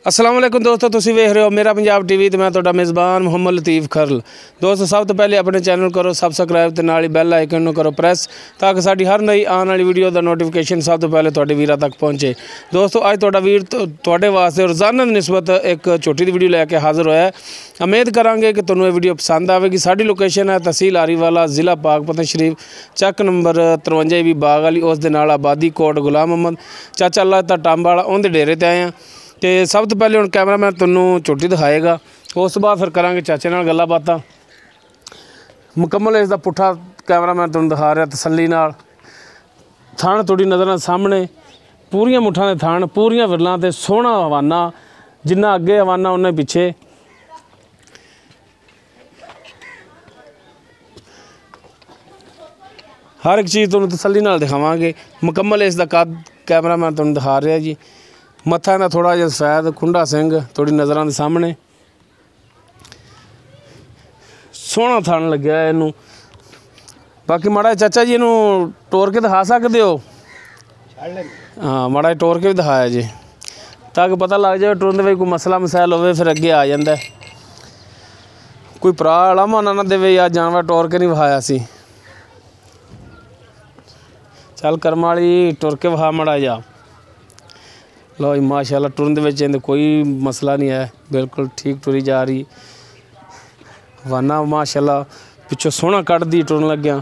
अस्सलाम वालेकुम दोस्तों, तुसीं वेख रहे हो मेरा पंजाब टीवी ते मैं तुहाडा मेज़बान मुहम्मद लतीफ़ खरल। दोस्तों सब तो पहले अपने चैनल करो सबसक्राइब ते नाल ही बैल आइकन नूं करो प्रेस ताकि साडी हर नई आने वाली वीडियो दा नोटिफिकेशन सब तो पहले तुहाडे वीरां तक पहुँचे। दोस्तों अज तुहाडा वीर तुहाडे वास्ते रोज़ाना दी निस्बत एक छोटी दी वीडियो लैके हाज़र होया है। उम्मीद करांगे कि तुहानूं ये वीडियो पसंद आवेगी। साडी लोकेशन है तहसील आरीवाला, ज़िला पाकपतन शरीफ, चक नंबर 53 भी बाग वाली, उस दे नाल आबादी कोट गुलाम अहमद चाचा अल्लाह दा टांबा वाला उहदे डेरे ते आए हैं। तो सब तो पहले हुण कैमरामैन तुहानूं झोटी दिखाएगा, उस तो बाद फिर करांगे चाचे नाल गल्लां बातां मुकम्मल। इसदा पुट्ठा कैमरामैन तुहानूं दिखा रहा तसल्ली नाल। थण तुहाडी नज़रां सामने पूरियां मुट्ठां दे थण, पूरियां विरलां ते सोहणा हवाना, जिन्ना अगे हवाना उन्ना पिछे। हर एक चीज़ तुहानूं तसल्ली नाल दिखावांगे मुकम्मल। इसदा कद कैमरामैन तुहानूं दिखा रहा जी। मत्था इहदा थोड़ा जिहा सफैद खुंडा सिंह तुहाडी नज़रां दे सामने, सोहना थण लग्या इहनूं। बाकी माड़ा चाचा जी इहनूं टोर के दिखा सकदे हो? हाँ, माड़ा टोर के भी दिखाया जी ताकि पता लग जाए टुरन दे कोई मसला मसैल होवे फिर अगे आ जांदा है। कोई भरा लामा ना देवे या जानवर टोर के नहीं विखाया सी। चल करम वाली टुर के विखा माड़ा जा। लो जी माशाअल्लाह टुरन दे विच कोई मसला नहीं है, बिल्कुल ठीक टुरी जा रही। वाना माशाअल्लाह पिछों सोहना कटदी टुरन लग्या।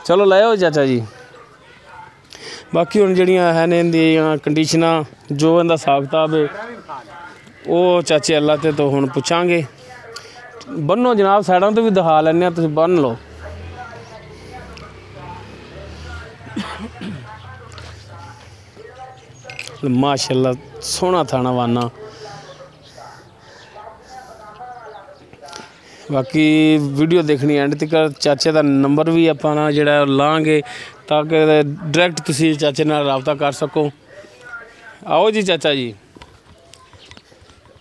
चलो लै आओ चाचा जी। बाकी हुण जिहड़ियां है ने इंदियां कंडीशनां जो इहदा हिसाब किताब है वो चाचे अल्लाह ते तो हुण पुछांगे। बन्नो जनाब, साइडां तो भी दिखा लैने, तुसीं बन्न लो। माशाअल्लाह सोहना थाना वाना। बाकी वीडियो देखनी एंड तक। चाचे का नंबर भी आपां ना जिहड़ा लांगे ताकि डायरैक्ट तुसीं चाचे नाल राबता कर सको। आओ जी चाचा जी।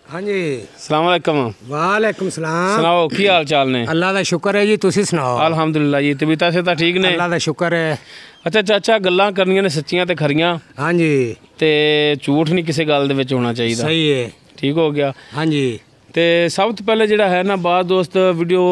हाँ जी, सलाम अलैकुम। वालेकुम सलाम। सुनाओ की हाल चाल ने? अल्लाह का शुक्र है जी, तुसीं सुनाओ? अल्हम्दुलिल्लाह जी, तबीयतां सेहतां ठीक ने? अल्लाह का शुक्र है। अच्छा चाचा, गल्लां करनियां ने सच्चियां ते खरियां हाँ जी, ते झूठ नहीं किसी गल दे विच होना चाहिए। सही है, ठीक हो गया। हाँ जी। तो सब तो पहले जिहड़ा है ना, बाद दोस्त वीडियो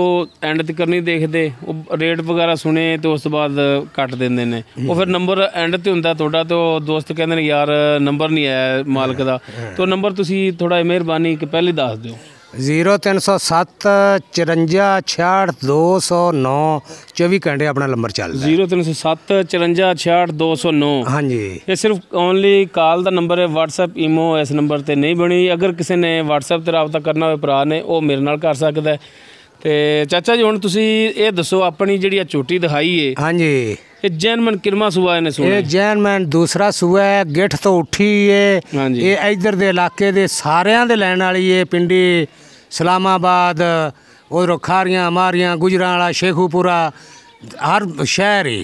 एंड तक नहीं देखते, वो रेट वगैरह सुने तो उस तो बाद कट देंदे ने। वो फिर नंबर एंड ते हुंदा तुहाडा, तो दोस्त कहंदे ने यार नंबर नहीं है मालक दा, तो नंबर तुसीं थोड़ा मेहरबानी कि पहले दस दिओ। 0307 54 66 209 24 घंटे अपना नंबर चल रहा है। 0307 54 66 209। हाँ जी, ये सिर्फ ओनली कॉल का नंबर है, व्हाट्सएप ईमो इस नंबर ते नहीं बनी। अगर किसी ने व्हाट्सएप ते रबता करना हो भरा ने, वो मेरे नाल कर सकदा है। तो चाचा जी हुण तुसीं ये दसो, अपनी जिहड़ी झोटी दिखाई है, हाँ जी, ये जैनमैन किरमा सूआ इन्हें सुना? ये जैनमैन दूसरा सूआ है, गिठ तो उठी है। हाँ जी। ये इधर दे इलाके दे सारियां दे लैण वाली है। पिंडी इस्लामाबाद, उधरों खारियां मारियां गुजरांवाला शेखूपुरा, हर शहर ही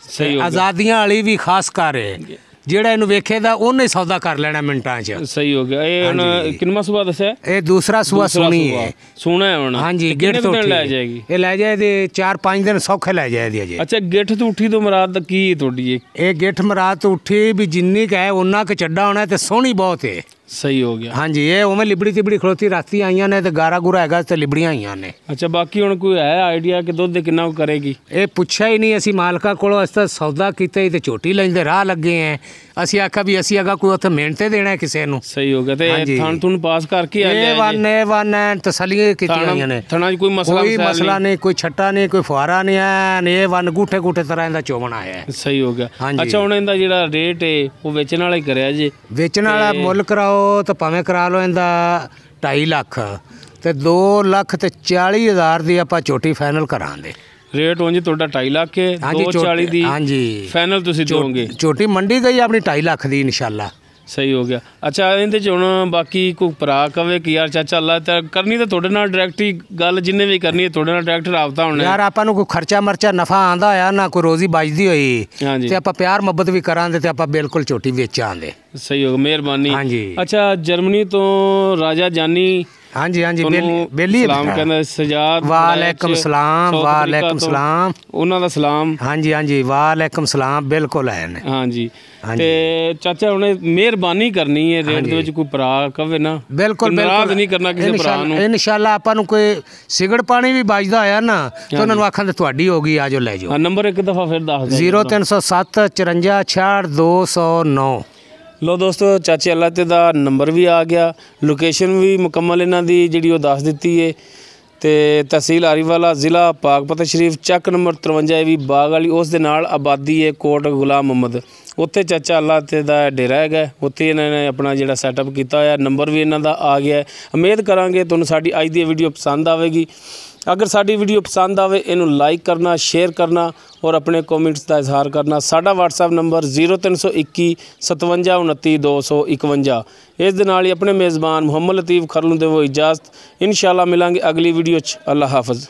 सही हो गया। आज़ादियां वाली भी खास कर है। ਜਿਹੜਾ ਇਹਨੂੰ ਵੇਖੇਦਾ ਉਹਨੇ ਸੌਦਾ ਕਰ ਲੈਣਾ ਮਿੰਟਾਂ 'ਚ। सही हो गया। ये हुण किनमा सूआ दस्या? ਇਹ ਦੂਸਰਾ ਸੂਆ ਸੁਣੀ ਹੈ। सोना है हुण? हाँ जी, कितने गिठ तो दिन लै उठी जाएगी? ਇਹ ਲੈ ਜਾਏ ਦੇ 4-5 ਦਿਨ ਸੌਖੇ ਲੈ ਜਾਏ ਦੀ ਅਜੇ। अच्छा, गिठ तो उठी तो मुराद की थोड़ी है? ਇਹ ਗਿੱਠ ਮਰਾਤ ਤੋਂ ਉੱਠੀ ਵੀ ਜਿੰਨੀ ਕੁ ਹੈ ਉਹਨਾਂ ਕੁ ਚੱਡਾ ਹੋਣਾ ਤੇ ਸੋਹਣੀ ਬਹੁਤ ਹੈ। सही हो गया। हाँ जी, ਇਹ ਉਵੇਂ ਲਿਬੜੀ ਤਿਬੜੀ ਖਲੋਤੀ ਰਾਤੀ ਆਈਆਂ ਨੇ ਤੇ ਗਾਰਾ ਗੁਰਾ ਹੈਗਾ ਤੇ ਲਿਬੜੀਆਂ ਆਈਆਂ ਨੇ। अच्छा, बाकी हुण कोई है आइडिया कि दुध किन्ना करेगी? ਇਹ ਪੁੱਛਿਆ ਹੀ ਨਹੀਂ ਅਸੀਂ ਮਾਲਕਾਂ ਕੋਲੋਂ। ਅਸੀਂ ਤਾਂ ਸੌਦਾ ਕੀਤਾ ਹੀ ਤੇ ਝੋਟੀ ਲੈਂਦੇ ਰਾਹ ਲੱਗੇ ਐ। ਅਸੀਂ ਆਖਿਆ ਵੀ ਅਸੀਂ ਅਗਾ ਕੋਈ ਉੱਥੇ ਮਿਹਨਤ ਤੇ ਦੇਣਾ ਕਿਸੇ ਨੂੰ। सही हो गया। ते थन थुन पास करके आ ਇਹ ਵਨ ਤਸੱਲੀਆਂ ਕੀਤੀਆਂ ਆਈਆਂ ਨੇ। थना कोई मसला ਕੋਈ ਮਸਲਾ ਨਹੀਂ, ਕੋਈ ਛੱਟਾ ਨਹੀਂ, ਕੋਈ ਫੁਆਰਾ ਨਹੀਂ ਐ। ਇਹ ਵਨ ਗੂਠੇ ਗੂਠੇ ਤਰ੍ਹਾਂ ਦਾ ਚੋਵਣ ਆਇਆ ਹੈ। सही हो गया। हाँ जी। अच्छा, हुण इहदा जिहड़ा रेट है वो बेचण वाला ही करिया जी? ਵੇਚਣ ਵਾਲਾ ਮੁੱਲ ਕਰਾਓ ਤਾਂ ਭਾਵੇਂ ਕਰਾ ਲਓ ਇਹਦਾ 2.5 ਲੱਖ ਤੇ 2 ਲੱਖ ਤੇ 40 ਹਜ਼ਾਰ ਦੀ ਆਪਾਂ ਝੋਟੀ ਫਾਈਨਲ ਕਰਾਂਗੇ। रेट उंज तुहाडा 2.5 लाख है, 240 दी ਹਾਂਜੀ फाइनल तुसीं दोगे? ਝੋਟੀ ਮੰਡੀ ਗਈ ਆਪਣੀ 2.5 ਲੱਖ ਦੀ ਇਨਸ਼ਾਅੱਲਾ। सही हो गया। अच्छा, ਇਹਦੇ ਚ ਹੁਣ ਬਾਕੀ ਕੋਈ ਭਰਾ ਕਵੇ ਕਿ ਯਾਰ ਚਾਚਾ ਅੱਲਾ ਤੇ ਕਰਨੀ ਤਾਂ ਤੁਹਾਡੇ ਨਾਲ ਡਾਇਰੈਕਟ ਹੀ ਗੱਲ, ਜਿੰਨੇ ਵੀ ਕਰਨੀ ਹੈ ਤੁਹਾਡੇ ਨਾਲ ਡਾਇਰੈਕਟ ਰਾਬਤਾ ਹੋਣਾ। ਯਾਰ ਆਪਾਂ ਨੂੰ ਕੋਈ ਖਰਚਾ ਮਰਚਾ ਨਫਾ ਆਂਦਾ ਹੋਇਆ ਨਾ, ਕੋਈ ਰੋਜ਼ੀ ਬਚਦੀ ਹੋਈ ਹਾਂਜੀ ਤੇ ਆਪਾਂ ਪਿਆਰ ਮੁਹੱਬਤ ਵੀ ਕਰਾਂਗੇ ਤੇ ਆਪਾਂ ਬਿਲਕੁਲ ਝੋਟੀ ਵੇਚਾਂਗੇ। ਸਹੀ ਹੋ ਗਿਆ, ਮਿਹਰਬਾਨੀ। ਹਾਂਜੀ। ਅੱਛਾ, ਜਰਮਨੀ ਤੋਂ ਰਾਜਾ ਜਾਨੀ ਹਾਂਜੀ ਹਾਂਜੀ ਤੁਹਾਨੂੰ ਬੇਲੀ ਸਲਾਮ ਕਹਿੰਦਾ ਸਜਾਦ ਵਾਲੇਕਮ ਸਲਾਮ ਵਾਲੇਕਮ ਸਲਾਮ ਉਹਨਾਂ ਦਾ ਸਲਾਮ ਹਾਂਜੀ ਹਾਂਜੀ ਵਾਲੇਕਮ ਸਲਾਮ ਬਿਲਕੁਲ ਹੈ ਨੇ ਹਾਂਜੀ ਤੇ ਚਾਚਾ ਉਹਨੇ ਮਿਹਰਬਾਨੀ ਕਰਨੀ ਹੈ ਰੇਟ ਦੇ ਵਿੱਚ ਕੋਈ ਭਰਾ ਕਵੇ ਨਾ ਬਿਲਕੁਲ ਨਾਰਾਜ਼ ਨਹੀਂ ਕਰਨਾ ਕਿਸੇ ਭਰਾ ਨੂੰ ਇਨਸ਼ਾਅੱਲਾ ਆਪਾਂ ਨੂੰ ਕੋਈ ਸਿਗੜ ਪਾਣੀ ਵੀ ਬਚਦਾ ਹੋਇਆ ਨਾ ਤੇ ਉਹਨਾਂ ਨੂੰ ਆਖਾਂ ਤੇ ਤੁਹਾਡੀ ਹੋ ਗਈ ਆਜੋ ਲੈ ਜਾਓ ਨੰਬਰ ਇੱਕ ਦਫਾ ਫਿਰ ਦੱਸ ਦਿਓ 0307 54 66 209 ਲੋ ਦੋਸਤੋ ਚਾਚੇ ਅੱਲਾ ਤੇ ਦਾ ਨੰਬਰ ਵੀ ਆ ਗਿਆ ਲੋਕੇਸ਼ਨ ਵੀ ਮੁਕੰਮਲ ਇਹਨਾਂ ਦੀ ਜਿਹੜੀ ਉਹ ਦੱਸ ਦਿੱਤੀ ਏ ਤੇ ਤਹਿਸੀਲ ਆਰੀਵਾਲਾ ਜ਼ਿਲ੍ਹਾ ਪਾਕਪਤ ਸ਼ਰੀਫ ਚੱਕ ਨੰਬਰ 53 ਵੀ ਬਾਗ ਵਾਲੀ ਉਸ ਦੇ ਨਾਲ ਆਬਾਦੀ ਹੈ ਕੋਟ ਗੁਲਾਮ ਮੁਹੰਮਦ ਉੱਥੇ ਚਾਚਾ ਅੱਲਾ ਤੇ ਦਾ ਡੇਰਾ ਹੈਗਾ ਉੱਥੇ ਇਹਨਾਂ ਨੇ ਆਪਣਾ ਜਿਹੜਾ ਸੈਟਅਪ ਕੀਤਾ ਹੋਇਆ ਨੰਬਰ ਵੀ ਇਹਨਾਂ ਦਾ ਆ ਗਿਆ ਉਮੀਦ ਕਰਾਂਗੇ ਤੁਹਾਨੂੰ ਸਾਡੀ ਅੱਜ ਦੀ ਵੀਡੀਓ ਪਸੰਦ ਆਵੇਗੀ अगर साड़ी वीडियो पसंद आवे इनू लाइक करना शेयर करना और अपने कमेंट्स का इजहार करना। साडा व्हाट्सएप नंबर 0321 57 29 251। इस दे नाल ही अपने मेज़बान मुहम्मद लतीफ़ खरलू दे वो इजाज़त। इंशाअल्लाह मिलांगे अगली वीडियो च। अल्लाह हाफ़िज़।